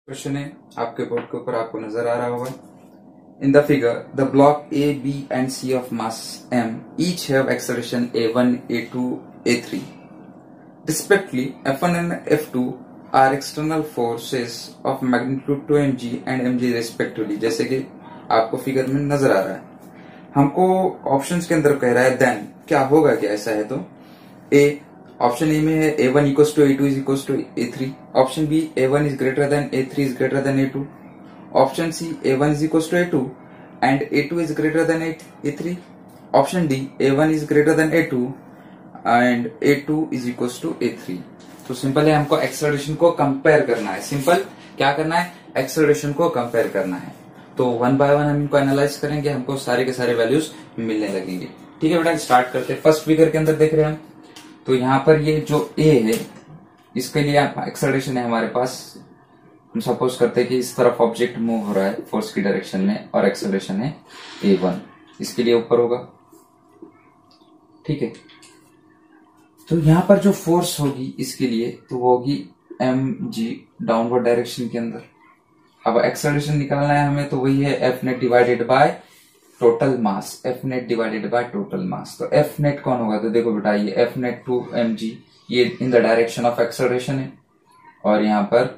Question है आपके board के ऊपर, आपको नजर आ रहा होगा। In the figure the block A B and C of mass m each have acceleration a1 a2 a3 respectively f1 and f2 are external forces of magnitude 2mg and mg respectively। जैसे कि आपको figure में नजर आ रहा है, हमको options के अंदर कह रहा है देन क्या होगा, क्या ऐसा है तो ए ऑप्शन ए में है a1 equals to a2 is equals to a3, option B a1 is greater than a3 is greater than a2, option C a1 is equals to a2 and a2 is greater than a3, option D a1 is greater than a2 and a2 is equals to a3। तो simple है, हमको acceleration को compare करना है। Simple क्या करना है, acceleration को कंपेयर करना है। तो वन बाय वन हम इनको एनालाइज करेंगे, हमको सारे के सारे वैल्यूज मिलने लगेंगे। ठीक है बेटा, स्टार्ट करते हैं। फर्स्ट फिगर के अंदर देख रहे हैं हम, तो यहाँ पर ये जो ए है इसके लिए एक्सेलरेशन है हमारे पास। हम सपोज करते हैं कि इस तरफ ऑब्जेक्ट मूव हो रहा है फोर्स की डायरेक्शन में और एक्सेलरेशन है a1, इसके लिए ऊपर होगा। ठीक है, तो यहाँ पर जो फोर्स होगी इसके लिए तो वो होगी mg डाउनवर्ड डायरेक्शन के अंदर। अब एक्सेलरेशन निकालना है हमें, तो वही है F net divided by total mass, F net divided by total मास। तो एफ नेट कौन होगा, तो देखो बेटा ये एफ नेट 2mg, ये in the direction of acceleration है, और यहाँ पर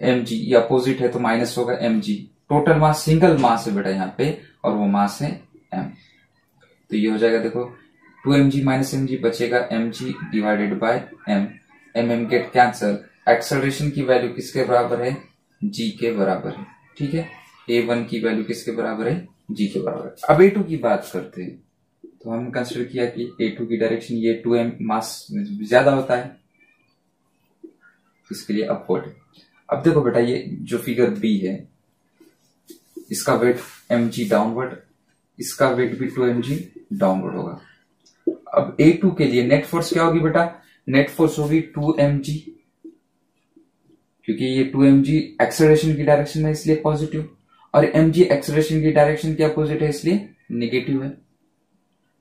mg ये अपोजिट है तो माइनस होगा mg। टोटल मास सिंगल मास है बेटा यहाँ पे, और वो मास है m। तो ये हो जाएगा, देखो 2mg माइनस mg बचेगा mg divided bye m, mm get cancel. Acceleration की वैल्यू किसके बराबर है, g के बराबर है। ठीक है, a1 की वैल्यू किसके बराबर है, g के बराबर है। अब a2 की बात करते हैं, तो हमने कंसिडर किया कि a2 की डायरेक्शन ये 2m मास ज्यादा होता है, इसके लिए अपवर्ड है। अब देखो बेटा ये जो फिगर बी है, इसका वेट mg डाउनवर्ड, इसका वेट भी 2mg डाउनवर्ड होगा। अब a2 के लिए नेट फोर्स क्या होगी बेटा, नेट फोर्स होगी 2mg, क्योंकि ये 2mg एक्सेलरेशन की डायरेक्शन है इसलिए पॉजिटिव, और mg एक्सेलरेशन की डायरेक्शन की अपोजिट है इसलिए नेगेटिव है।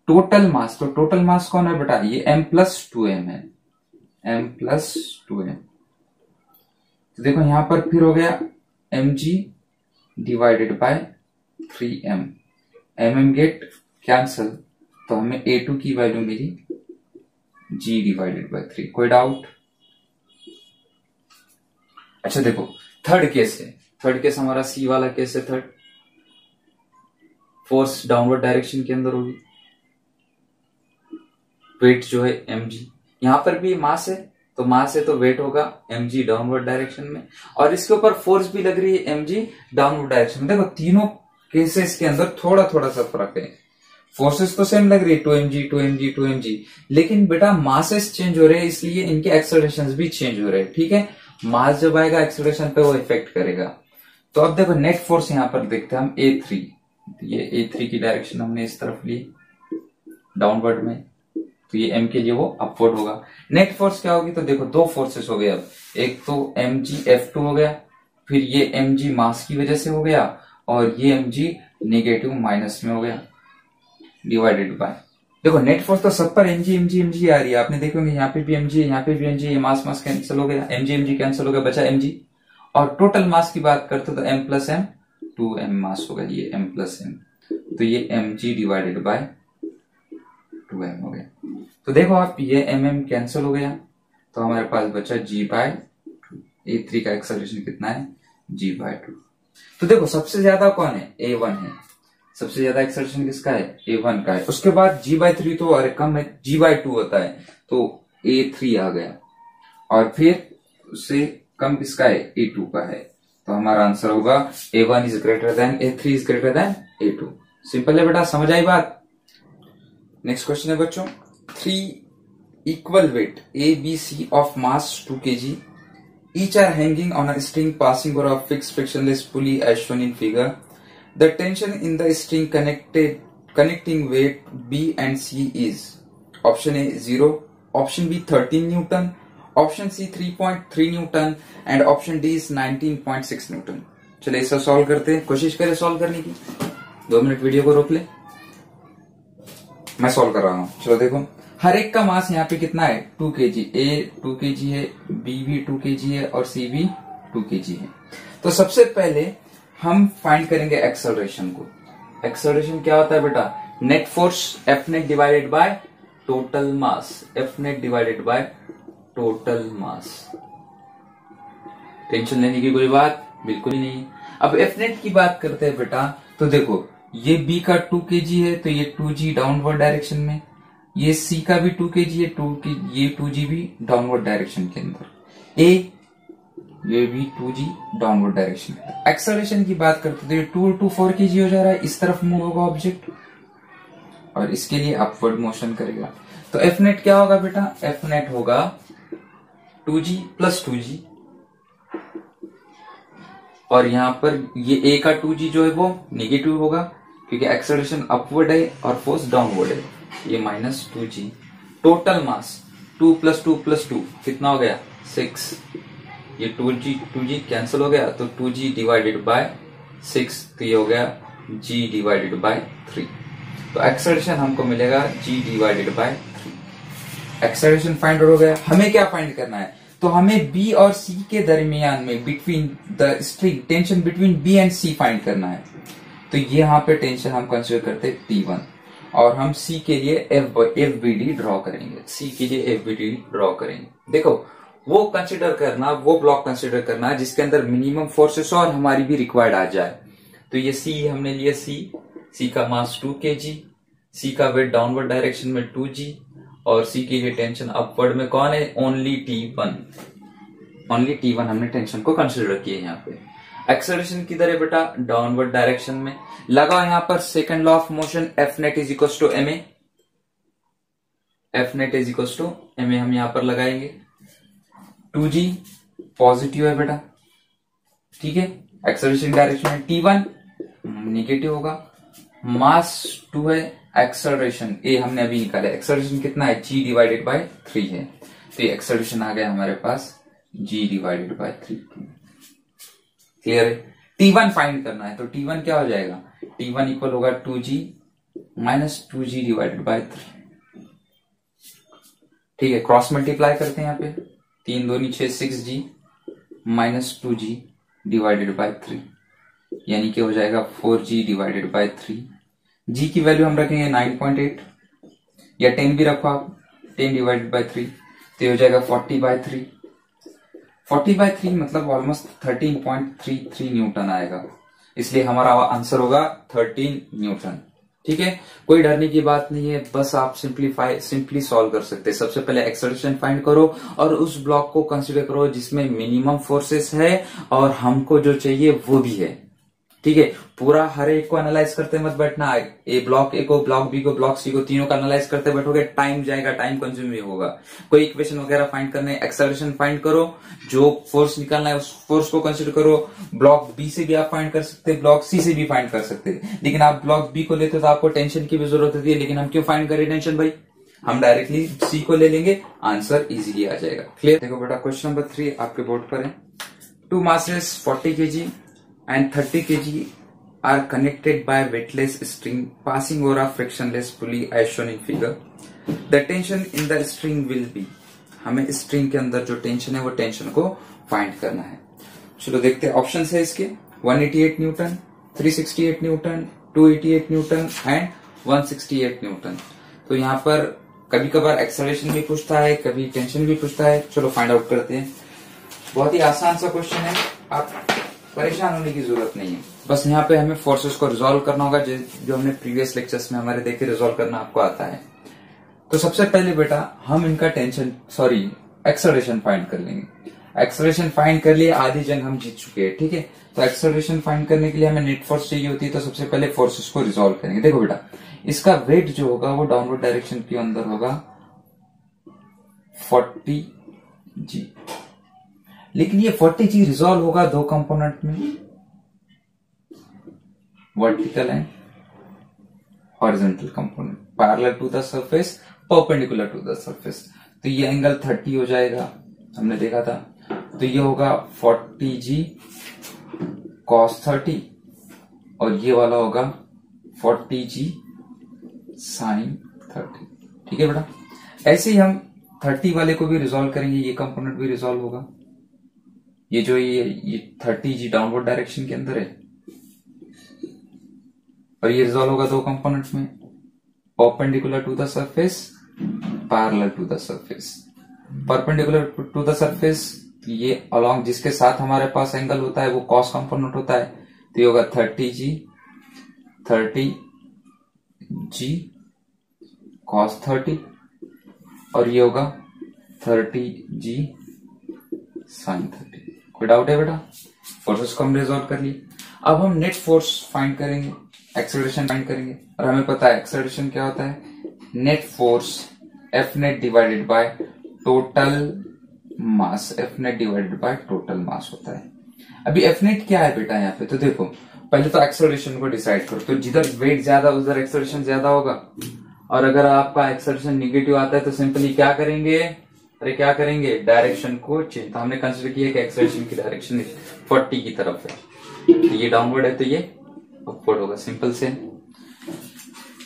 टोटल मास, तो टोटल मास कौन है बेटा, ये m प्लस 2m है, m प्लस 2m। तो देखो यहां पर फिर हो गया mg divided by 3m, mm get cancel, तो हमें a2 की वैल्यू मिली g डिवाइडेड बाय 3। कोई डाउट? अच्छा देखो थर्ड केस है, थर्ड केस हमारा सी वाला केस है। थर्ड फोर्स डाउनवर्ड डायरेक्शन के अंदर होगी, वेट जो है mg, यहां पर भी मास है, तो मास है तो वेट होगा mg डाउनवर्ड डायरेक्शन में, और इसके ऊपर फोर्स भी लग रही है mg डाउनवर्ड डायरेक्शन में। देखो तीनों केसेस के अंदर थोड़ा थोड़ा सा फर्क है, फोर्सेस तो सेम लग रही है 2mg, लेकिन बेटा मासेस चेंज हो रहे हैं, इसलिए इनके एक्सेलरेशंस भी चेंज हो रहे हैं। ठीक है, मास जब आएगा एक्सेलरेशन पे वो इफेक्ट करेगा। तो अब देखो नेट फोर्स यहां पर देखते हैं हम a3, ये a3 की डायरेक्शन हमने इस तरफ ली डाउनवर्ड में, तो ये m के लिए वो अपवर्ड होगा। नेट फोर्स क्या होगी, तो देखो दो फोर्सेस हो गए, अब एक तो mg F2 हो गया, फिर ये mg मास की वजह से हो गया, और ये mg नेगेटिव माइनस में हो गया डिवाइडेड बाय, देखो नेट फोर्स तो सब पर mg आ रही है, आपने देखोगे यहाँ पे भी mg है, यहाँ पे भी mg, ये मास कैंसिल हो गया, mg कैंसिल हो गया, बचा mg। और टोटल मास की बात करते तो m प्लस m, 2m मास होगा, ये m प्लस m, तो ये mg डिवाइडेड बाय 2m हो गया। तो देखो आप ये mm कैंसिल हो गया, तो हमारे पास बचा g बाय 2। a3 का एक्सेलरेशन कितना है, g बाय 2। तो देखो सबसे ज्यादा कौन है, a1 है, सबसे ज्यादा एक्सेलरेशन किसका है, a1 का है। उसके बाद g/3 तो अरे कम है, g/2 होता है, तो a3 आ गया, और फिर उससे कम किसका है, a2 का है। तो हमारा आंसर होगा a1 is greater than a3 is greater than a2। Simple है बेटा, समझ आई बात। नेक्स्ट क्वेश्चन है बच्चों, 3 equal weight a b c of mass 2 kg each are hanging on a string passing over a fixed frictionless pulley as shown in figure. The tension in the string connecting weight B and C is option A 0, option B 13 Newton, option C 3.3 Newton and option D is 19.6 Newton। चलिए इसे solve करते हैं, कोशिश करें solve करने की। 2 minute video को रोक ले, मैं सॉल्व कर रहा हूं। चलो देखो, हर एक का मास यहाँ पे कितना है, 2 kg, A 2 kg है, B भी 2 kg है और C भी 2 kg है। तो सबसे पहले हम फाइंड करेंगे एक्सेलरेशन को। एक्सेलरेशन क्या होता है बेटा? Net force F net divided by total mass, F net divided by total mass. Tension लेने की कोई बात बिल्कुल ही नहीं। अब एफ नेट की बात करते हैं बेटा, तो देखो ये बी का 2 kg है तो ये 2g डाउनवर्ड डायरेक्शन में, ये सी का भी 2 kg है, ये 2g भी डाउनवर्ड डायरेक्शन के अंदर, ये भी 2g डाउनवर्ड डायरेक्शन। एक्सेलरेशन की बात करते हैं तो 2 4 kg हो जा रहा है, इस तरफ मूव होगा ऑब्जेक्ट और इसके लिए अपवर्ड मोशन करेगा। तो एफ नेट क्या होगा बेटा? एफ नेट होगा 2g प्लस 2g, और यहां पर ये ए का 2g जो है वो नेगेटिव होगा क्योंकि एक्सेलरेशन अपवर्ड है और फोर्स डाउनवर्ड है, ये minus 2g। Total mass 2 plus 2 plus 2 कितना हो गया? 6। ये 2g कैंसिल हो गया तो 2g डिवाइडेड बाय 6, तो ये हो गया g डिवाइडेड बाय 3। तो एक्सेलरेशन हमको मिलेगा g divided by 3। Acceleration find हो गया। हमें क्या फाइंड करना है? तो हमें B और C के दरमियान में between the string tension between B and C find करना है। तो ये यहाँ पे टेंशन हम कंसीडर करते हैं T1 और हम C के लिए FBD ड्रॉ करेंगे। C के लिए FBD ड्रॉ करेंगे। देखो वो कंसीडर करना, वो ब्लॉक कंसीडर करना जिसके अंदर मिनिमम फोर्सेस और हमारी भी रिक्वायर्ड आ जाए। तो ये C हमने लिया, C का मास 2 kg, C का वेट डाउनवर्ड डायरेक्शन में 2g और C के लिए टेंशन अपवर्ड में कौन है? ओनली T1 हमने टेंशन को कंसीडर किया यहाँ पे। एक्सेलरेशन किधर है बेटा? डाउनवर्ड डायरेक्शन में। लगा यहाँ पर second law of motion, F net is equal to M A, F net is equal to M A हम यहाँ पर लगाएंगे। 2g पॉजिटिव है बेटा, ठीक है। एक्सेलरेशन डायरेक्शन में T1 नेगेटिव होगा, मास 2 है, एक्सेलरेशन ए हमने अभी निकाला, एक्सेलरेशन कितना है? g डिवाइडेड बाय 3 है, तो ये एक्सेलरेशन आ गया हमारे पास g डिवाइडेड बाय 3। क्लियर है? T1 फाइंड करना है तो T1 क्या हो जाएगा? T1 इक्वल होगा 2g minus 2g divided by 3। ठीक है, क्रॉस मल्टीप्लाई करते हैं यहाँ पे, 3 2 6 6g minus 2g divided by 3, यानी कि हो जाएगा 4g डिवाइडेड बाय 3। g की वैल्यू हम रखेंगे 9.8 या 10 भी रखो आप, 10 डिवाइडेड बाय 3 तो ये हो जाएगा 40/3। 40/3 मतलब ऑलमोस्ट 13.33 न्यूटन आएगा, इसलिए हमारा आंसर होगा 13 न्यूटन। ठीक है, कोई डरने की बात नहीं है, बस आप सिंपली सॉल्व कर सकते हैं। सबसे पहले एक्सेलरेशन फाइंड करो और उस ब्लॉक को कंसीडर करो जिसमें मिनिमम फोर्सेस है और हमको जो चाहिए वो भी है। ठीक है, पूरा हर एक को एनालाइज करते मत बैठना, ब्लॉक ए को, ब्लॉक बी को, ब्लॉक सी को, तीनों का एनालाइज करते बैठोगे टाइम जाएगा, टाइम कंज्यूमिंग होगा। कोई इक्वेशन वगैरह फाइंड करने, एक्सेलरेशन फाइंड करो, जो फोर्स निकालना है उस फोर्स को कंसीडर करो। ब्लॉक बी से भी आप फाइंड कर सकते हैं, ब्लॉक सी से भी फाइंड कर सकते हैं, लेकिन आप ब्लॉक बी को लेते तो आपको टेंशन की भी जरूरत होती है, लेकिन हम क्यों फाइंड करें टेंशन भाई? हम डायरेक्टली सी को ले लेंगे, आंसर इजीली आ जाएगा। क्लियर? देखो बेटा, क्वेश्चन नंबर 3 आपके बोर्ड पर है। 2 masses 40 kg and 30 kg are connected by weightless string passing over a frictionless pulley as shown in figure. The tension in the string will be, हमें string के अंदर जो टेंशन है वो टेंशन को फाइंड करना है। चलो देखते हैं, ऑप्शन है इसके 188 Newton, 368 Newton, 288 Newton and 168 Newton. तो यहाँ पर कभी कभार एक्सेलरेशन भी पूछता है, कभी टेंशन भी पूछता है। चलो फाइंड आउट करते हैं। बहुत ही आसान सा क्वेश्चन है, आप परेशान होने की जरूरत नहीं है, बस यहाँ पे हमें फोर्सेस को रिजॉल्व करना होगा जो हमने प्रीवियस लेक्चर्स में हमारे देखे, रिजॉल्व करना आपको आता है। तो सबसे पहले बेटा हम इनका एक्सेलरेशन फाइंड कर लेंगे। एक्सेलरेशन फाइंड कर लिए, आधी जंग हम जीत चुके हैं। ठीक है, तो एक्सेलरेशन फाइंड करने के लिए हमें नेट फोर्स चाहिए होती है, तो सबसे पहले फोर्सेस को रिजॉल्व करेंगे। देखो बेटा, इसका वेट जो होगा वो डाउनवर्ड डायरेक्शन के अंदर होगा 40g, लेकिन ये 40g रिजॉल्व होगा दो कंपोनेंट में, vertical and horizontal component, parallel to the surface, perpendicular to the surface. तो ये एंगल 30 हो जाएगा, हमने देखा था। तो ये होगा 40g cos 30 और ये वाला होगा 40g sin 30। ठीक है बेटा, ऐसे ही हम 30 वाले को भी रिजॉल्व करेंगे, ये कंपोनेंट भी रिजॉल्व होगा। ये जो ये 30G डाउनवर्ड डायरेक्शन के अंदर है, और ये रिजॉल्व होगा दो कंपोनेंट में, perpendicular to the surface, parallel to the surface. Perpendicular to the surface, ये अलोंग जिसके साथ हमारे पास एंगल होता है वो कॉस कंपोनेंट होता है, तो ये होगा 30G cos 30, और ये होगा 30G sin 30। कोई डाउट है बेटा? फोर्सेस को हम रिजॉल्व कर लिए। अब हम नेट फोर्स फाइंड करेंगे, एक्सेलरेशन फाइंड करेंगे, और हमें पता है एक्सेलरेशन क्या होता है, net force F net divided by total mass, F net divided by total मास होता है। अभी F नेट क्या है बेटा यहाँ पे, तो देखो पहले तो एक्सेलरेशन को डिसाइड करो, तो जिधर वेट ज्यादा उधर एक्सेलरेशन ज्यादा होगा, और अगर आपका एक्सेलरेशन निगेटिव आता है तो सिंपली क्या करेंगे, क्या करेंगे, डायरेक्शन को चेंज। तो हमने कंसिडर किया कि एक्सेलरेशन की डायरेक्शन 40 की तरफ है, तो ये डाउनवर्ड है तो ये अपवर्ड होगा, सिंपल से।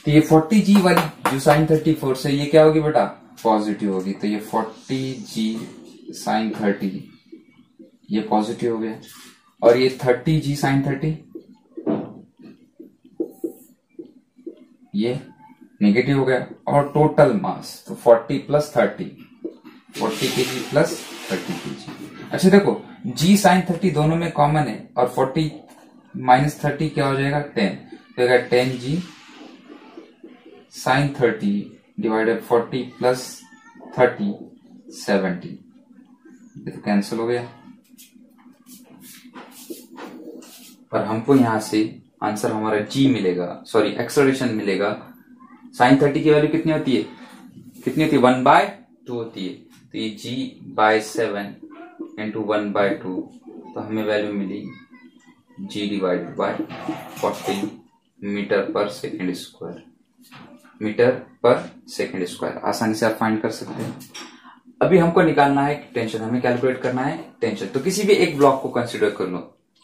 तो ये 40G वाली जो sin 30 फोर्स है ये क्या होगी बेटा, पॉजिटिव होगी, तो ये 40G sin 30 ये पॉजिटिव हो गया, और ये 30G sin 30 ये नेगेटिव हो गया, और टोटल मास तो 40 प्लस 30, 40 kg प्लस 30 kg। अच्छा देखो G sin 30 दोनों में कॉमन है, और 40 माइनस 30 क्या हो जाएगा, 10, तो 10G sin 30 डिवाइडेड 40 प्लस 30 70, ये तो कैंसिल हो गया, पर हमको यहां से आंसर हमारा G मिलेगा, सॉरी एक्सेलरेशन मिलेगा। sin 30 की वैल्यू कितनी होती है, 1/2 होती है, तो ये G/7 इंटू 1/2, तो हमें वैल्यू मिली G डिवाइडेड बाय 40 मीटर पर सेकेंड स्क्वायर, मीटर पर सेकेंड स्क्वायर, आसानी से आप फाइंड कर सकते हैं। अभी हमको निकालना है टेंशन, हमें कैलकुलेट करना है टेंशन। तो किसी भी एक ब्लॉक को कंसीडर कर लो,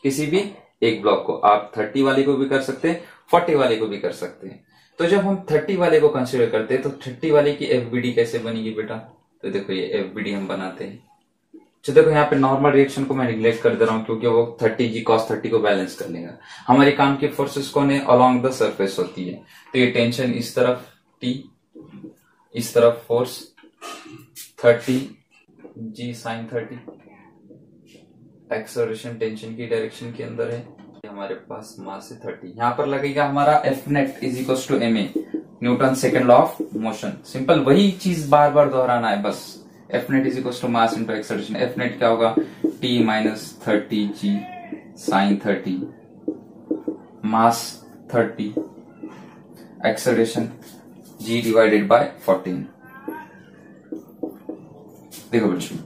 किसी भी एक ब्लॉक को, आप 30 वाले को भी कर सकते हैं, 40 वाले को भी कर सकते हैं। तो जब हम 30 वाले को कंसीडर करते हैं तो 30 वाले की एफबीडी कैसे बनेगी बेटा, तो देखो ये एफबीडी हम बनाते हैं। तो देखो यहाँ पे नॉर्मल रिएक्शन को मैं निगलेक्ट कर दे रहा हूँ क्योंकि वो 30G cos 30 को बैलेंस कर लेगा। हमारे काम की फोर्सेस कौन है, अलोंग द सरफेस होती है, तो ये टेंशन इस तरफ T, इस तरफ force 30G sin 30, acceleration tension की डायरेक्शन के अंदर है, हमारे पास मास है 30, यहाँ पर लगेगा हमारा F net is equal to ma, Newton second law of motion. Simple वही चीज बार बार दोहराना है बस, F net is equal to mass into acceleration. F net क्या होगा, T minus 30G sin 30, mass 30, acceleration G divided by 14। देखो बच्चों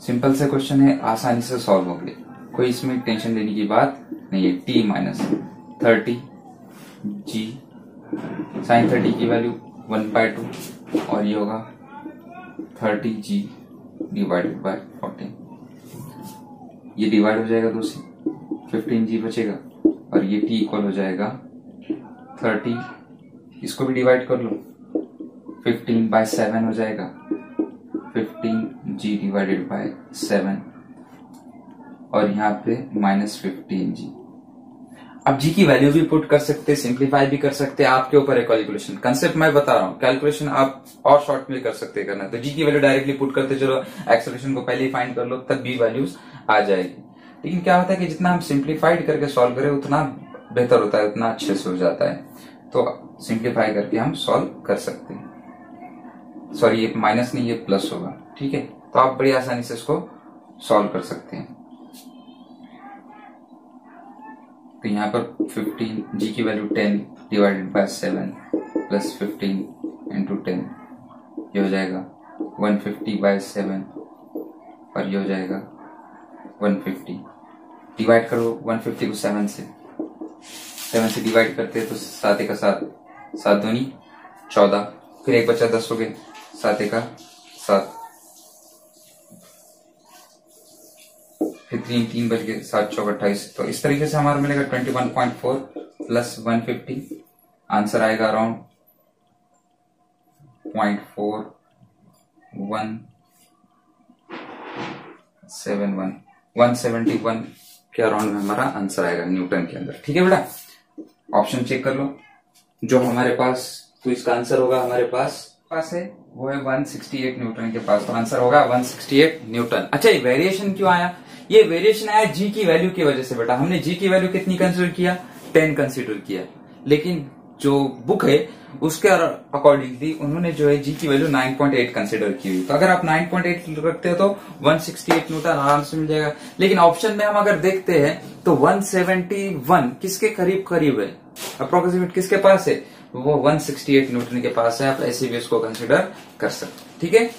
सिंपल से क्वेश्चन है, आसानी से सॉल्व हो गए, कोई इसमें टेंशन लेने की बात नहीं है। T माइनस 30G sin 30 की वैल्यू 1/2, और ये होगा 30G डिवाइडेड बाय 14, ये डिवाइड हो जाएगा 2 से, 15G बचेगा, और ये T इक्वल हो जाएगा 30, इसको भी डिवाइड कर लो, 15/7 हो जाएगा, 15G डिवाइडेड बाय 7, और यहाँ पे माइनस 15G। अब G की वैल्यू भी पुट कर सकते हैं, सिंप्लीफाई भी कर सकते हैं, आपके ऊपर है कैलकुलेशन। कंसेप्ट मैं बता रहा हूँ, कैलकुलेशन आप और शॉर्ट में कर सकते हैं करना है। तो G की वैल्यू डायरेक्टली पुट करते चलो, एक्सेलरेशन को पहले ही फाइंड कर लो, तब भी वैल्यूज आ जाएगी। लेकिन क्या होता है कि जितना हम सिंप्लीफाइड करके सॉल्व करें उतना बेहतर होता है, उतना अच्छे से हो जाता है। तो सिंप्लीफाई करके हम सॉल्व कर सकते हैं, सॉरी ये माइनस नहीं ये प्लस होगा, ठीक है। तो आप बड़ी आसानी से इसको सॉल्व कर सकते हैं। तो यहाँ पर 15G की value 10 divided by 7 plus 15 into 10, ये हो जाएगा 150/7, और ये हो जाएगा 150। डिवाइड करो 150 को 7 से डिवाइड करते हैं तो 7 का 7, 7 दूनी 14, फिर एक बचा 10 हो गए, 7 का 7, फिर 3 बच गए, 7 चौक 28। तो इस तरीके से हमारा मिलेगा 21.4 प्लस 150, आंसर आएगा अराउंड 0.4171। 171 के अराउंड में हमारा आंसर आएगा न्यूटन के अंदर। ठीक है बेटा, ऑप्शन चेक कर लो जो हमारे पास, तो इसका आंसर होगा हमारे पास है वो है 168 न्यूटन के पास, तो आंसर होगा 168 न्यूटन। अच्छा, ये वेरिएशन क्यों आया? ये वेरिएशन आया जी की वैल्यू की वजह से बेटा। हमने जी की वैल्यू कितनी कंसिडर किया? 10 कंसिडर किया, लेकिन जो बुक है उसके अकॉर्डिंगली उन्होंने जो है जी की वैल्यू 9.8 कंसिडर की हुई। तो अगर आप 9.8 रखते हो तो 168 न्यूटन आराम से मिल जाएगा। लेकिन ऑप्शन में हम अगर देखते हैं तो 171 किसके करीब करीब है, अप्रोक्सीमेट किसके पास है? वो 168 न्यूटन के पास है। आप ऐसे भी उसको कंसिडर कर सकते। ठीक है,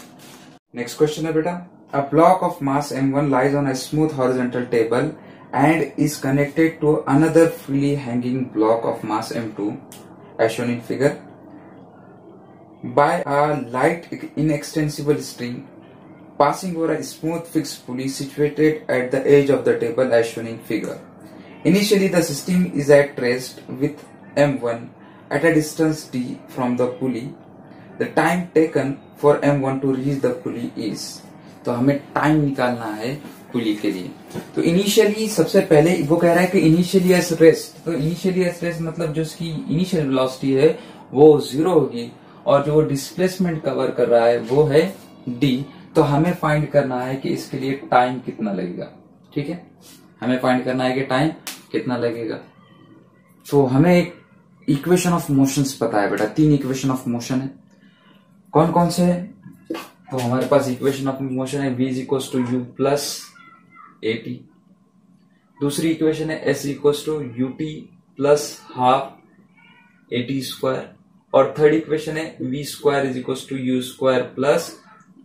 नेक्स्ट क्वेश्चन है बेटा, a block of mass m1 lies on a smooth horizontal table and is connected to another freely hanging block of mass m2 as shown in figure by a light inextensible string passing over a smooth fixed pulley situated at the edge of the table as shown in figure. Initially the system is at rest with m1 at a distance d from the pulley. The time taken for m1 to reach the pulley is, तो हमें time निकालना है पुली के लिए। तो initially सबसे पहले वो कह रहा है कि इनिशियली एस रेस्ट, तो इनिशियली एस रेस्ट मतलब जो उसकी इनिशियल वेलोसिटी है वो 0 होगी और जो वो डिस्प्लेसमेंट कवर कर रहा है वो है डी। तो हमें फाइंड करना है कि इसके लिए टाइम कितना लगेगा। ठीक है, हमें फाइंड करना है कि टाइम कितना लगेगा। तो हमें एक इक्वेशन ऑफ मोशंस पता है बेटा, 3 इक्वेशन ऑफ मोशन है। कौन कौन से है? तो हमारे पास इक्वेशन ऑफ मोशन है v equals to u plus at, दूसरी इक्वेशन है s equals to ut plus half at square, और थर्ड इक्वेशन है v square is equals to u square plus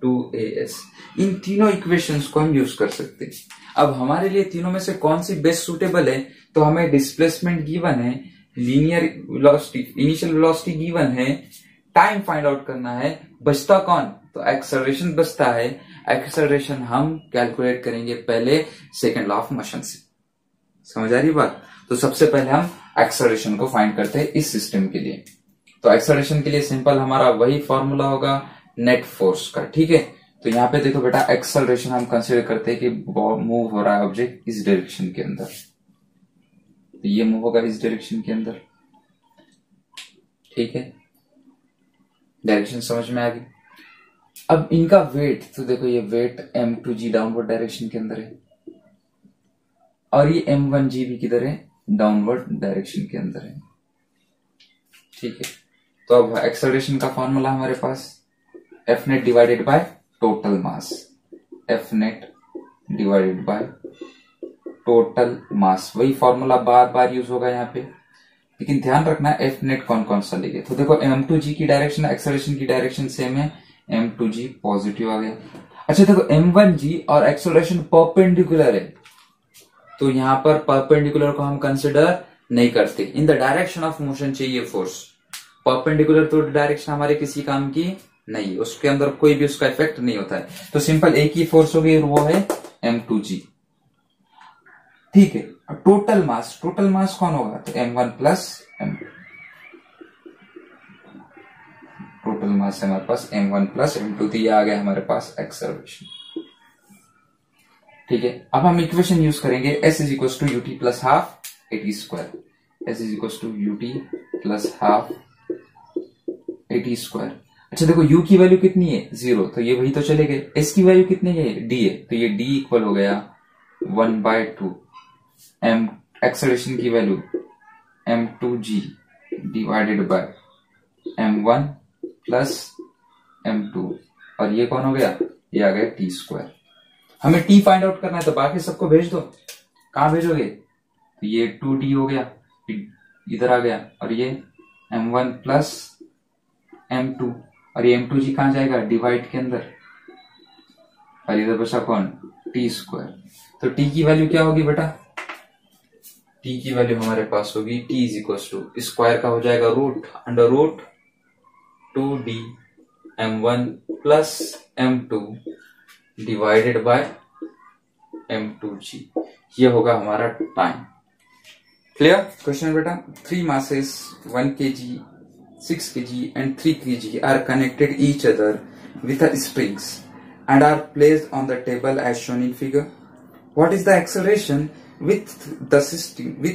2as। इन तीनों इक्वेशंस को हम यूज कर सकते हैं। अब हमारे लिए तीनों में से कौन सी बेस्ट सुटेबल है? तो हमें डिस्प्लेसमेंट गिवन है, linear velocity, initial velocity given है, टाइम फाइंड आउट करना है, बचता कौन? तो एक्सेलरेशन बचता है। एक्सेलरेशन हम कैलकुलेट करेंगे पहले सेकंड लॉ ऑफ मोशन से। समझ आ रही बात? तो सबसे पहले हम एक्सेलरेशन को फाइंड करते हैं इस सिस्टम के लिए। तो एक्सेलरेशन के लिए सिंपल हमारा वही फॉर्मूला होगा नेट फोर्स का। ठीक है, तो यहाँ पे देखो बेटा, एक्सेलरेशन हम कंसिडर करते हैं कि मूव हो रहा है ऑब्जेक्ट इस डायरेक्शन के अंदर, तो ये मूव होगा इस डायरेक्शन के अंदर। ठीक है, डायरेक्शन समझ में आ गई। अब इनका वेट, तो देखो ये वेट m2g डाउनवर्ड डायरेक्शन के अंदर है और ये m1g भी किधर है? डाउनवर्ड डायरेक्शन के अंदर है। ठीक है, तो अब एक्सेलरेशन का फॉर्मूला हमारे पास F net divided by total mass, F net divided by total mass, वही फॉर्मूला बार बार यूज होगा यहाँ पे। लेकिन ध्यान रखना एफ नेट कौन कौन सा लेंगे। तो देखो m2g की डायरेक्शन एक्सेलरेशन की डायरेक्शन सेम है, m2g पॉजिटिव आ गया। अच्छा देखो m1g और एक्सेलरेशन परपेंडिकुलर है, तो यहां पर परपेंडिकुलर को हम कंसिडर नहीं करते। In the direction of motion चाहिए फोर्स, परपेंडिकुलर तो डायरेक्शन हमारे किसी काम की नहीं है, उसके अंदर कोई भी उसका इफेक्ट नहीं होता है। तो सिंपल एक ही फोर्स होगी और वो है m2g। ठीक है, टोटल मास, टोटल मास कौन होगा? तो m1 plus m2, total mass है हमारे पास m1 प्लस m2, तो ये आ गया हमारे पास एक्सेलरेशन। ठीक है, अब हम इक्वेशन यूज करेंगे s is equal to ut plus half at square, s is equal to ut plus half at square. अच्छा देखो u की वैल्यू कितनी है? 0, तो ये वही तो चले गए। s की वैल्यू कितनी है? d है, तो ये d इक्वल हो गया 1/2 m एक्सेलरेशन की value m2g divided by m1 plus m2, और ये कौन हो गया? ये आ गया t स्क्वायर। हमें t फाइंड आउट करना है, तो बाकी सबको भेज दो। कहां भेजोगे? तो ये 2t हो गया, इधर आ गया, और ये m1 प्लस m2, और ये m2g कहां जाएगा? डिवाइड के अंदर, और इधर बचा कौन? t square. तो t की वैल्यू क्या होगी बेटा? t की वैल्यू हमारे पास होगी t is equal to square का हो जाएगा root under root 2d m1 plus m2 divided by m2g, ये होगा हमारा टाइम। क्लियर क्वेश्चन बेटा? 3 masses 1 kg, 6 kg and 3 kg are connected each other with a springs and are placed on the table as shown in figure. What is the acceleration with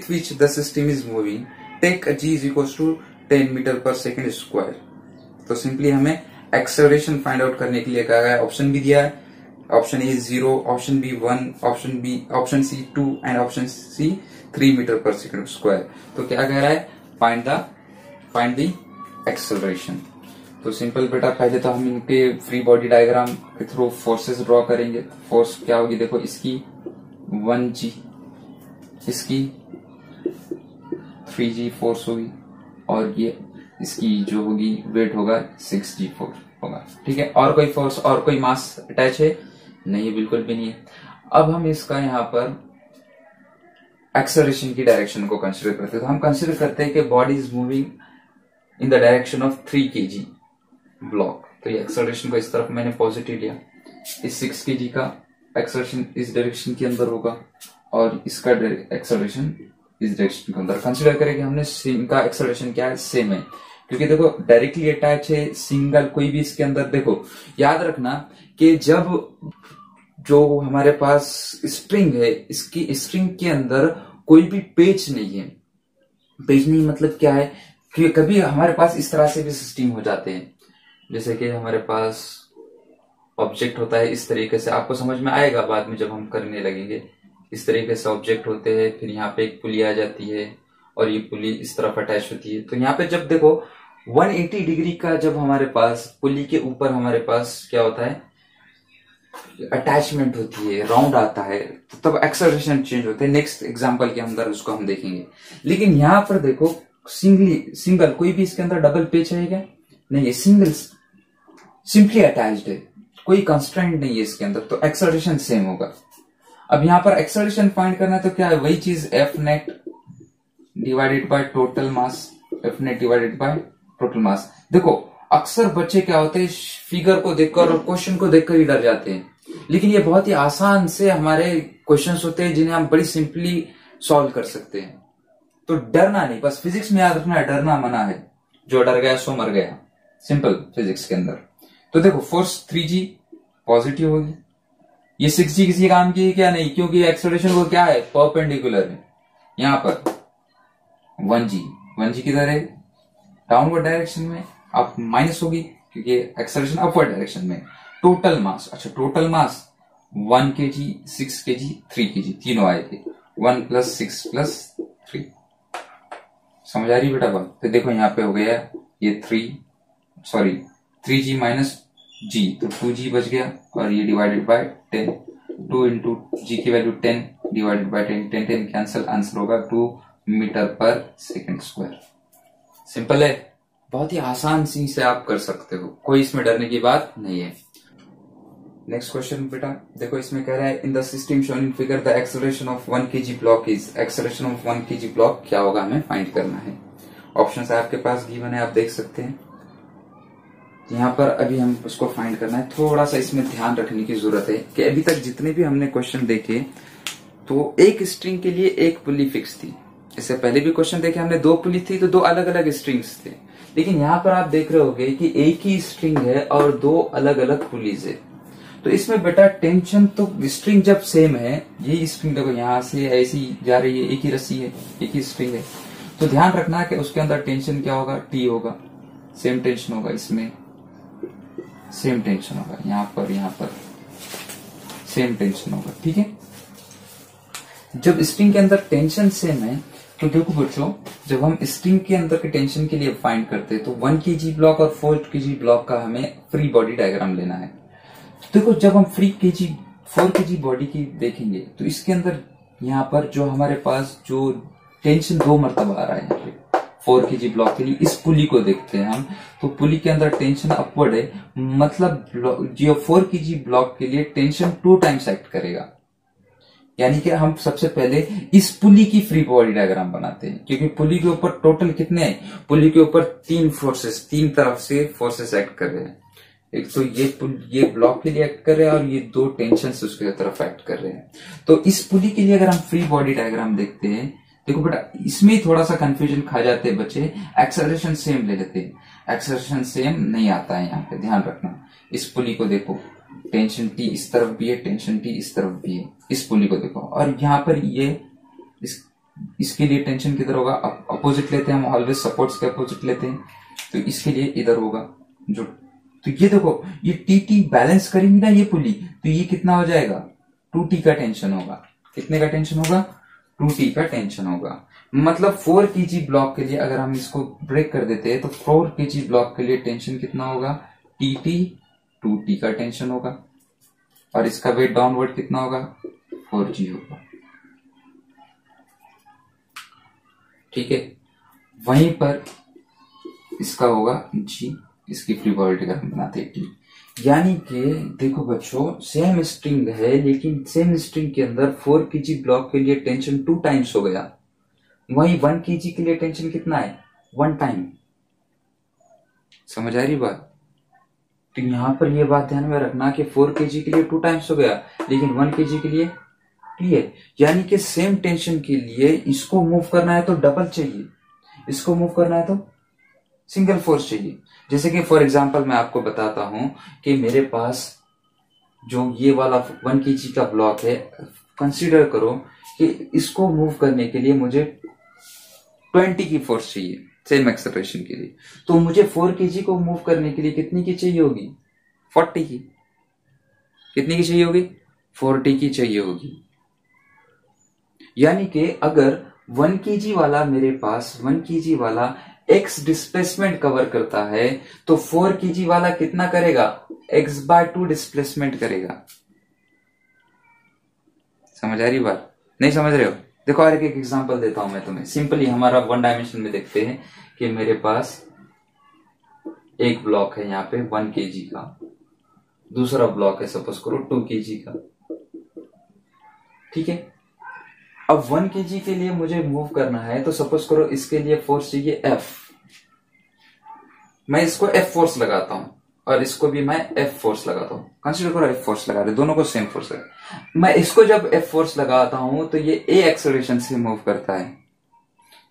which the system is moving, take a g is equals to 10 metre पर second square. तो simply हमें acceleration find out करने के लिए कहा गया है, option भी दिया है, option A 0, option B 1, option C 2 and option C 3 metre पर सेकेंड स्क्वायर। तो क्या कह रहा है, फाइंड द एक्सेलरेशन। तो सिंपल बेटा, पहले तो हम इनके फ्री बॉडी डायग्राम के थ्रू फोर्सेस ड्रॉ करेंगे। फोर्स क्या होगी, देखो इसकी 1g, इसकी 3g फोर्स होगी, और ये इसकी जो होगी वेट होगा 6g फोर्स होगा। ठीक है, और कोई फोर्स और कोई मास अटैच है नहीं, बिल्कुल भी नहीं है। अब हम इसका यहाँ पर एक्सेलरेशन की डायरेक्शन को कंसीडर करते हैं। तो हम कंसीडर करते हैं कि body is moving in the direction of 3 kg block. तो ये एक्सेलरेशन को इस तरफ मैंने पॉजिटिव लिया, इस 6 kg का एक्सेलरेशन इस डायरेक्शन के अंदर होगा, और इसका एक्सेलरेशन इस डायरेक्शन के अंदर। कंसीडर करें कि हमने इनका एक्सेलरेशन क्या है, सेम है, क्योंकि देखो डायरेक्टली अटैच है, सिंगल कोई भी इसके अंदर। देखो याद रखना कि जब जो हमारे पास स्ट्रिंग है, इसकी स्ट्रिंग के अंदर कोई भी पेच नहीं है। पेच नहीं मतलब क्या है कि कभी हमारे पास इस तरह से भी सिस्टम हो जाते हैं, जैसे कि हमारे पास ऑब्जेक्ट होता है इस तरीके से, आपको समझ में आएगा बाद में जब हम करने लगेंगे। इस तरीके से ऑब्जेक्ट होते हैं, फिर यहाँ पे एक पुली आ जाती है और ये पुली इस तरफ अटैच होती है। तो यहाँ पे जब देखो 180 डिग्री का जब हमारे पास पुली के ऊपर हमारे पास क्या होता है, अटैचमेंट होती है, राउंड आता है, तो तब एक्सेलरेशन चेंज होते हैं। नेक्स्ट एग्जांपल के अंदर उसको हम देखेंगे। लेकिन यहाँ पर देखो सिंगल कोई भी इसके अंदर डबल पेच है क्या, नहीं है, सिंगल सिंपली अटैच्ड है, कोई कंस्ट्रेंट नहीं है इसके अंदर, तो एक्सेलरेशन सेम होगा। अब यहाँ पर एक्सेलरेशन फाइंड करना है तो क्या है, वही चीज F net divided by total mass, F net divided by total मास। देखो अक्सर बच्चे क्या होते हैं, फिगर को देखकर और क्वेश्चन को देखकर ही डर जाते हैं, लेकिन ये बहुत ही आसान से हमारे क्वेश्चंस होते हैं जिन्हें हम बड़ी सिंपली सॉल्व कर सकते हैं। तो डरना नहीं, बस फिजिक्स में याद रखना है, डरना मना है, जो डर गया सो मर गया, सिंपल फिजिक्स के अंदर। तो देखो फोर्स 3g पॉजिटिव होगी, ये 6g किसी काम की है क्या, नहीं, क्योंकि एक्सेलरेशन को क्या है, परपेंडिकुलर है। यहाँ पर 1g किधर है, डाउनवर्ड डायरेक्शन में, अब माइनस होगी क्योंकि एक्सेलरेशन अपवर्ड डायरेक्शन में। टोटल मास, अच्छा total mass 1 kg, 6 kg, 3 kg तीनों आए थे, 1 + 6 + 3। समझ आ रही बेटा बात। तो देखो यहाँ पे हो गया ये 3g माइनस g, तो 2g बच गया, और ये डिवाइडेड बाय 10, 2 इंटू g की value 10 divided by 10, 10 cancel, answer होगा 2 मीटर पर सेकेंड स्क्वायर। सिंपल है, बहुत ही आसान सी से आप कर सकते हो, कोई इसमें डरने की बात नहीं है। नेक्स्ट क्वेश्चन बेटा देखो, इसमें कह रहा है in the system shown in figure the acceleration of 1 kg block is, acceleration of 1 kg block क्या होगा हमें फाइंड करना है। ऑप्शंस आपके पास गिवन है, आप देख सकते हैं। यहाँ पर अभी हम उसको फाइंड करना है। थोड़ा सा इसमें ध्यान रखने की जरूरत है कि अभी तक जितने भी हमने क्वेश्चन देखे, तो एक स्ट्रिंग के लिए एक पुली फिक्स थी। इससे पहले भी क्वेश्चन देखे हमने, 2 पुली थी तो 2 अलग अलग स्ट्रिंग्स थे। लेकिन यहाँ पर आप देख रहे होगे कि एक ही स्ट्रिंग है और 2 अलग अलग पुलीज है। तो इसमें बेटा टेंशन, तो स्ट्रिंग जब सेम है, ये स्ट्रिंग देखो यहाँ से ऐसी जा रही है, एक ही रस्सी है, एक ही स्ट्रिंग है, तो ध्यान रखना कि उसके अंदर टेंशन क्या होगा, टी होगा, सेम टेंशन होगा, इसमें सेम टेंशन होगा, यहाँ पर सेम टेंशन होगा। ठीक है, जब स्ट्रिंग के अंदर टेंशन सेम है, तो देखो बच्चों, जब हम स्ट्रिंग के अंदर के टेंशन के लिए फाइंड करते हैं, तो 1 kg ब्लॉक और 4 kg ब्लॉक का हमें फ्री बॉडी डायग्राम लेना है। तो देखो जब हम 4 kg बॉडी की देखेंगे, तो इसके अंदर यहाँ पर जो हमारे पास जो टेंशन 2 मरतबा आ रहा है, यहाँ पे 4 kg ब्लॉक के लिए इस पुली को देखते हैं हम, तो पुली के अंदर टेंशन अपवर्ड है, मतलब जो 4 kg ब्लॉक के लिए टेंशन 2 टाइम्स एक्ट करेगा। यानी कि हम सबसे पहले इस पुली की फ्री बॉडी डायग्राम बनाते हैं, क्योंकि पुली के ऊपर टोटल कितने हैं, पुली के ऊपर 3 फोर्सेस, 3 तरफ से फोर्सेस एक्ट कर रहे हैं। एक तो ये ब्लॉक के लिए एक्ट कर रहे हैं और ये 2 टेंशन उसके तरफ एक्ट कर रहे हैं। तो इस पुली के लिए अगर हम फ्री बॉडी डायग्राम देखते हैं, देखो बेटा इसमें थोड़ा सा कंफ्यूजन खा जाते हैं बच्चे, एक्सेलरेशन सेम ले लेते हैं, एक्सेलरेशन सेम नहीं आता है यहाँ पे, ध्यान रखना। इस पुली को देखो, टेंशन टी इस तरफ भी है, टेंशन टी इस तरफ भी है, इस पुली को देखो। और यहाँ पर ये इसके लिए टेंशन किधर होगा, अपोजिट लेते हैं हम, ऑलवेज सपोर्ट्स के अपोजिट लेते हैं, तो इसके लिए इधर होगा जो। तो ये देखो ये टी टी बैलेंस करेंगी ना ये पुली, तो ये कितना हो जाएगा, 2T का टेंशन होगा। कितने का टेंशन होगा, 2T का टेंशन होगा। मतलब 4 kg ब्लॉक के लिए अगर हम इसको ब्रेक कर देते हैं तो 4 kg ब्लॉक के लिए टेंशन कितना होगा, TT 2T का टेंशन होगा। और इसका वेट डाउनवर्ड कितना होगा, 4G होगा। ठीक है, वहीं पर इसका होगा G, इसकी फ्री बॉडी अगर हम बनाते हैं T। यानी कि देखो बच्चों, सेम स्ट्रिंग है लेकिन सेम स्ट्रिंग के अंदर 4 kg ब्लॉक के लिए टेंशन 2 टाइम्स हो गया, वहीं 1 kg के लिए टेंशन कितना है, 1 टाइम। समझ आ रही बात। तो यहां पर ये बात ध्यान में रखना कि 4 kg के लिए 2 टाइम्स हो गया लेकिन 1 kg के लिए है। यानी कि सेम टेंशन के लिए इसको मूव करना है तो डबल चाहिए, इसको मूव करना है तो सिंगल फोर्स चाहिए। जैसे कि फॉर एग्जांपल मैं आपको बताता हूं कि मेरे पास जो ये वाला 1 kg का ब्लॉक है, कंसीडर करो कि इसको मूव करने के लिए मुझे 20 की फोर्स चाहिए सेम एक्सेलरेशन के लिए, तो मुझे 4 kg को मूव करने के लिए कितनी की चाहिए होगी, 40 की। कितनी की चाहिए होगी, 40 की चाहिए होगी। यानी कि अगर 1 kg वाला मेरे पास 1 kg वाला x डिस्प्लेसमेंट कवर करता है तो 4 kg वाला कितना करेगा, x/2 डिस्प्लेसमेंट करेगा। समझ आ रही बात, नहीं समझ रहे हो। देखो और एक एग्जांपल देता हूं मैं तुम्हें, सिंपली हमारा 1 डायमेंशन में देखते हैं कि मेरे पास एक ब्लॉक है यहाँ पे 1 kg का, दूसरा ब्लॉक है सपोज करो 2 kg का। ठीक है, अब 1 kg के लिए मुझे मूव करना है तो सपोज करो इसके लिए फोर्स चाहिए F। मैं इसको F फोर्स लगाता हूं और इसको भी मैं F फोर्स लगाता हूं, कंसीडर करो F फोर्स लगा रहे, दोनों को सेम फोर्स है। मैं इसको जब F फोर्स लगाता हूं तो ये A एक्सेलरेशन से मूव करता है,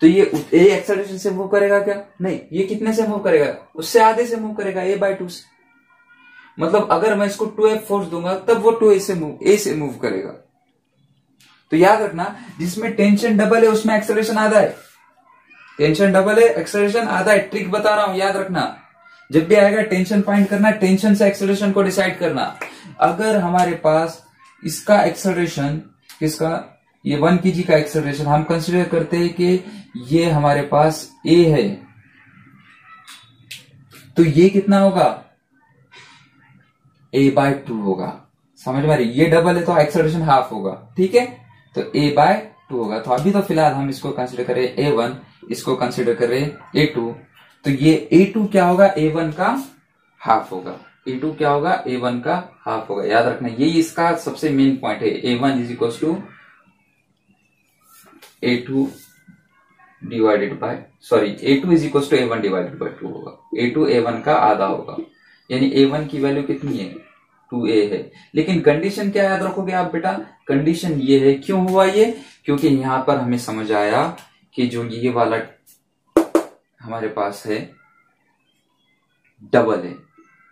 तो ये A एक्सेलरेशन से मूव करेगा क्या, नहीं, ये कितने से मूव करेगा, उससे आधे से मूव करेगा, A/2 से। मतलब अगर मैं इसको 2F फोर्स दूंगा तब वो 2A से मूव करेगा। तो याद रखना, जिसमें टेंशन डबल है उसमें एक्सेलरेशन आधा है, टेंशन डबल है एक्सेलरेशन आधा है। ट्रिक बता रहा हूं, याद रखना, जब भी आएगा टेंशन फाइंड करना, टेंशन से एक्सेलरेशन को डिसाइड करना। अगर हमारे पास इसका एक्सेलरेशन, किसका, ये 1 kg का एक्सेलरेशन हम कंसीडर करते हैं कि ये हमारे पास A है, तो ये कितना होगा, A/2 होगा। समझ में आ रही, ये डबल है तो एक्सेलरेशन हाफ होगा। ठीक है, तो A/2 होगा। तो अभी तो फिलहाल हम इसको कंसीडर करें A1, इसको कंसीडर करें A2, तो ये A2 क्या होगा, A1 का हाफ होगा। A2 क्या होगा, A1 का हाफ होगा। याद रखना, ये इसका सबसे मेन पॉइंट है। A1 is equal to A2 divided by, sorry, A2 is equal to A1 divided by 2 होगा। A2 A1 का आधा होगा, यानी A1 की वैल्यू कितनी है, 2A है। लेकिन कंडीशन क्या याद रखोगे आप बेटा, कंडीशन ये है, क्यों हुआ ये, क्योंकि यहां पर हमें समझ आया कि जो ये वाला हमारे पास है डबल है,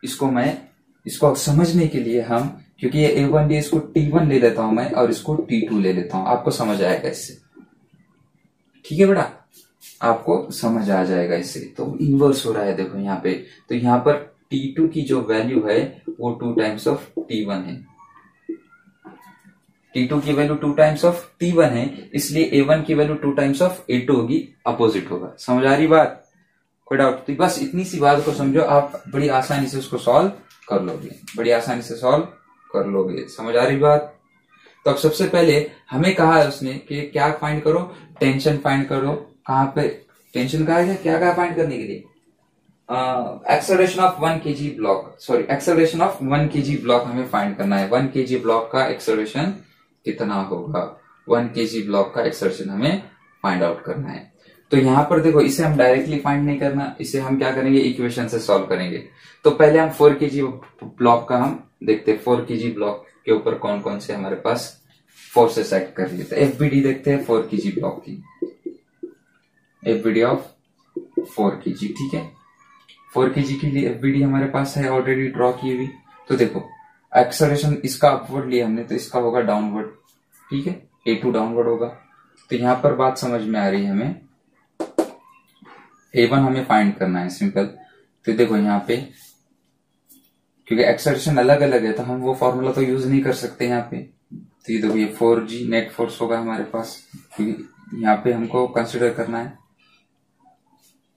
इसको समझने के लिए हम, क्योंकि ये A1 है, इसको T1 ले लेता हूं मैं और इसको T2 ले लेता हूं, आपको समझ आएगा इससे। ठीक है बेटा, आपको समझ आ जाएगा इससे। तो इनवर्स हो रहा है देखो यहाँ पे, तो यहाँ पर T2 की जो वैल्यू है वो 2 टाइम्स ऑफ T1 है। T2 की वैल्यू 2 टाइम्स ऑफ T1 है, इसलिए A1 की वैल्यू 2 टाइम्स ऑफ A2 होगी, अपोजिट होगा। समझ आ रही बात, कोई डाउट? तो बस इतनी सी बात को समझो, आप बड़ी आसानी से उसको सॉल्व कर लोगे, बड़ी आसानी से सॉल्व कर लोगे। समझ आ रही बात? तो अब सबसे पहले हमें कहा है उसने कि क्या फाइंड करो, टेंशन फाइंड करो। कहां पे टेंशन कहा है, क्या कहा फाइंड करने के लिए, acceleration of 1 kg block, sorry, acceleration of 1 kg block हमें फाइंड करना है। 1 kg ब्लॉक का एक्सेलरेशन कितना होगा, 1 kg ब्लॉक का एक्सेलरेशन हमें फाइंड आउट करना है। तो यहां पर देखो, इसे हम डायरेक्टली फाइंड नहीं करना, इसे हम क्या करेंगे, इक्वेशन से सॉल्व करेंगे। तो पहले हम 4 kg ब्लॉक का हम देखते हैं, 4 kg ब्लॉक के ऊपर कौन कौन से हमारे पास फोर्सेस एक्ट कर रही है। तो एफबीडी देखते हैं 4 kg ब्लॉक की, एफबीडी ऑफ 4 kg। ठीक है, 4 kg के लिए एफबीडी हमारे पास है ऑलरेडी ड्रॉ की हुई। तो देखो एक्सेलरेशन इसका अपवर्ड लिया हमने तो इसका होगा डाउनवर्ड, ठीक है, A2 डाउनवर्ड होगा। तो यहां पर बात समझ में आ रही है हमें, A1 हमें फाइंड करना है सिंपल। तो देखो यहाँ पे क्योंकि एक्सेलरेशन अलग अलग है तो हम वो फॉर्मूला तो यूज नहीं कर सकते यहाँ पे। तो ये देखो ये 4G नेट फोर्स होगा हमारे पास, क्योंकि यहाँ पे हमको कंसिडर करना है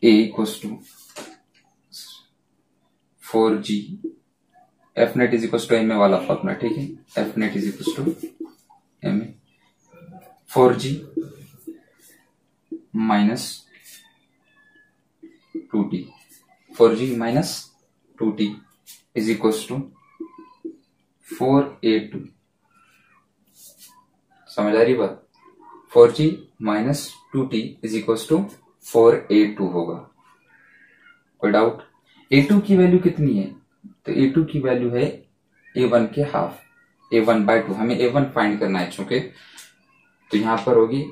A equals to 4G F net is equals to M A वाला फॉर्मूला, ठीक है, F net is equals to M A 4G minus 2T, 4G minus 2T is equals to 4A2। समझ आ रही बात? 4G minus 2T is equals to 4A2 होगा। कोई doubt? A2 की value कितनी है? तो A2 की वैल्यू है A1 के हाफ, A1/2। हमें A1 फाइंड करना है चूंकि, तो यहां पर होगी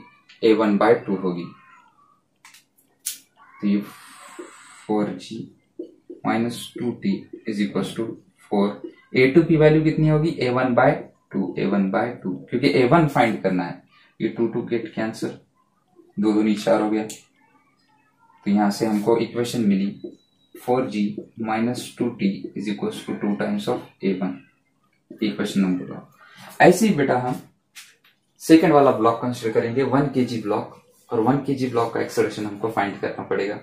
A1/2 होगी। तो ये 4G minus 2T is equals to 4। A2 की वैल्यू कितनी होगी? A1/2, A1/2, क्योंकि A1 फाइंड करना है। ये 2 गेट कैंसर, 2 दूनी 4 हो गया। तो यहां से हमको इक्वेशन मिली 4G minus 2T is equals to 2 times of A1, equation number 1। ऐसे ही बेटा हम सेकेंड वाला ब्लॉक कंसिडर करेंगे, 1 kg ब्लॉक, और 1 kg ब्लॉक का एक्सेलरेशन हमको फाइंड करना पड़ेगा।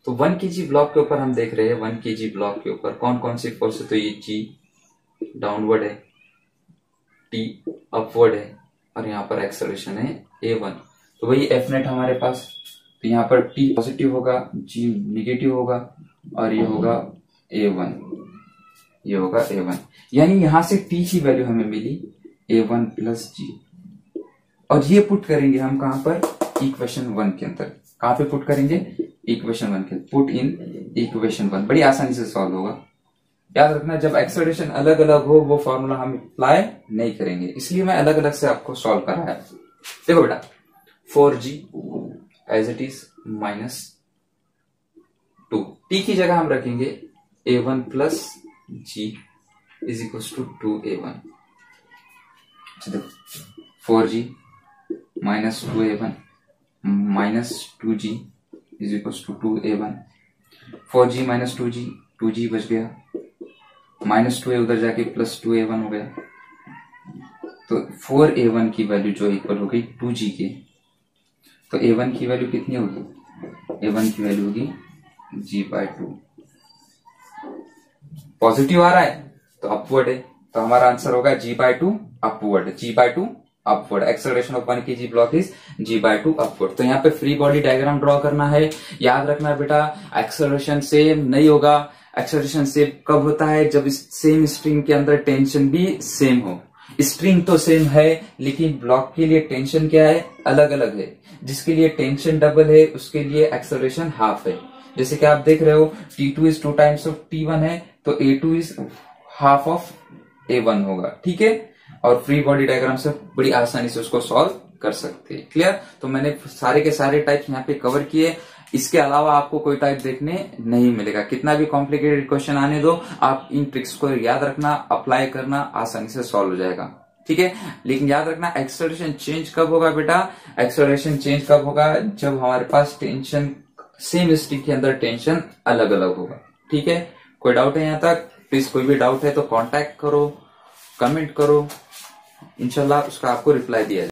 तो 1 kg ब्लॉक के ऊपर हम देख रहे हैं 1 kg ब्लॉक के ऊपर कौन कौन सी फोर्स है। तो ये G डाउनवर्ड है, T अपवर्ड है, और यहाँ पर एक्सेलरेशन है A1। तो वही एफ नेट हमारे पास, तो यहाँ पर T पॉजिटिव होगा, G निगेटिव होगा, और ये होगा A1, ये होगा A1। यानी यहां से T की वैल्यू हमें मिली A1 प्लस G, और ये पुट करेंगे हम कहां पर? इक्वेशन 1 के अंदर। कहां पे पुट करेंगे? इक्वेशन 1 के, पुट इन इक्वेशन 1। बड़ी आसानी से सॉल्व होगा। याद रखना जब एक्सेलरेशन अलग अलग हो वो फॉर्मूला हम अप्लाई नहीं करेंगे, इसलिए मैं अलग अलग से आपको सॉल्व कराया। देखो बेटा 4G as it is minus 2, T की जगह हम रखेंगे A1 plus G is equal to 2A1। देखो 4G minus 2A1 minus 2G is equal to 2A1। 4G minus 2G, 2G बच गया, माइनस 2A उधर जाके प्लस 2A1 हो गया। तो 4A1 की वैल्यू जो इक्वल हो गई 2G के, तो A1 की वैल्यू कितनी होगी? A1 की वैल्यू होगी G/2। पॉजिटिव आ रहा है तो अपवर्ड है, तो हमारा आंसर होगा G/2 upward, G/2 upward. Acceleration of 1 kg block is G/2 upward. तो यहाँ पे फ्री बॉडी डायग्राम ड्रॉ करना है। याद रखना बेटा एक्सेलरेशन सेम नहीं होगा। एक्सेलरेशन सेम कब होता है? जब इस सेम स्ट्रिंग के अंदर टेंशन भी सेम हो। स्ट्रिंग तो सेम है लेकिन ब्लॉक के लिए टेंशन क्या है? अलग अलग है। जिसके लिए टेंशन डबल है उसके लिए एक्सेलरेशन हाफ है। जैसे कि आप देख रहे हो T2 is 2 times of T1 है, तो A2 is half of A1 होगा, ठीक है। और फ्री बॉडी डायग्राम से बड़ी आसानी से उसको सॉल्व कर सकते हैं। क्लियर? तो मैंने सारे के सारे टाइप्स यहाँ पे कवर किए। इसके अलावा आपको कोई टाइप देखने नहीं मिलेगा। कितना भी कॉम्प्लिकेटेड क्वेश्चन आने दो, आप इन ट्रिक्स को याद रखना, अप्लाई करना, आसानी से सॉल्व हो जाएगा, ठीक है। लेकिन याद रखना एक्सेलरेशन चेंज कब होगा बेटा? एक्सेलरेशन चेंज कब होगा? जब हमारे पास टेंशन सेम स्ट्रिंग के अंदर टेंशन अलग अलग होगा, ठीक है। कोई डाउट है यहाँ तक? प्लीज कोई भी डाउट है तो कांटेक्ट करो, कमेंट करो, इंशाल्लाह उसका आपको रिप्लाई दिया जाए।